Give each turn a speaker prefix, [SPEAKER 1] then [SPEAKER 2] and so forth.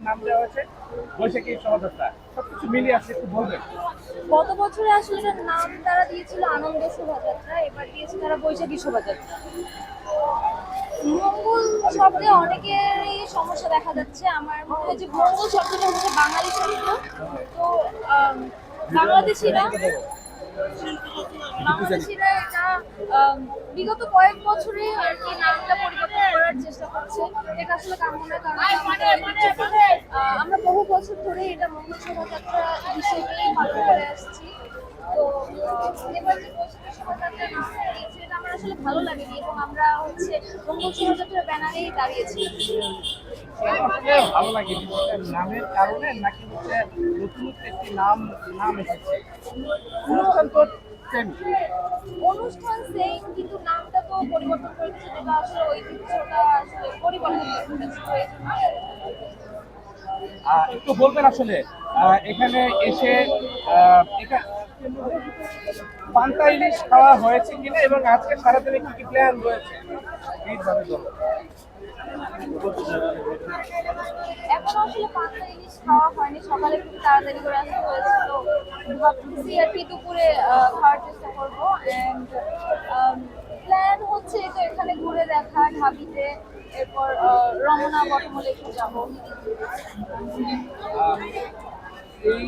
[SPEAKER 1] নাম দেওয়া হয়েছে বৈশাখী শোভাযাত্রা, সবকিছু মিলিয়ে আসলে একটু বলবেন।
[SPEAKER 2] গত বছরে আসলে এটার নাম তারা দিয়েছিল আনন্দ শোভাযাত্রা, এবার দিয়েছে তারা বৈশাখী শোভাযাত্রা। মঙ্গল শব্দে অনেকেরই সমস্যা দেখা যাচ্ছে। আমার মনে হয় যে মঙ্গল শব্দটা হচ্ছে বাঙালি শব্দ। তো আম, বাংলাদেশিরা বাংলাদেশিরা এটা আম, বিগত কয়েক বছরে আর কি নামটা পরিবর্তন করার চেষ্টা করছে। এটা আসলে কাম্য না, কারণ এটা আমাদের ঐতিহ্য। আমরা বহু বছর ধরে এটা মঙ্গল শোভাযাত্রা হিসেবেই পালন করে আসছি। তো এবার যে বৈশাখী শোভাযাত্রা নামটা দিয়েছে এটা আমার আসলে ভালো লাগেনি, এবং আমরা হচ্ছে মঙ্গল শোভাযাত্রার ব্যানারেই দাঁড়িয়েছি।
[SPEAKER 1] আসলে ভালো লাগে জিনিসটা নামের কারণে, নাকি হচ্ছে নতুনত্ব একটি নাম এসেছে? অনুষ্ঠান তো same।
[SPEAKER 2] অনুষ্ঠান সেম, কিন্তু নামটা তো পরিবর্তন করে দিচ্ছে, যেটা আসলে ঐতিহ্যটা আসলে পরিবর্তন করে দিচ্ছে। তো এই জন্য
[SPEAKER 1] একটু বলবেন আসলে এখানে এসে পান্তা ইলিশ খাওয়া হয়েছে কিনা, এবং আজকে সারাদিনে কি কি প্ল্যান রয়েছে এইভাবে বলো।
[SPEAKER 2] এখনো আসলে পান্তা ইলিশ খাওয়া হয়নি, সকালে খুব তাড়াতাড়ি করে আসতে হয়েছে। তো ভাবতেছি আর কি দুপুরে খাওয়ার চেষ্টা করবো। অ্যান্ড প্ল্যান হচ্ছে তো এখানে ঘুরে দেখা ঢাবিতে, এরপর রমনা বটমূলে একটু যাবো।
[SPEAKER 1] আহ, এই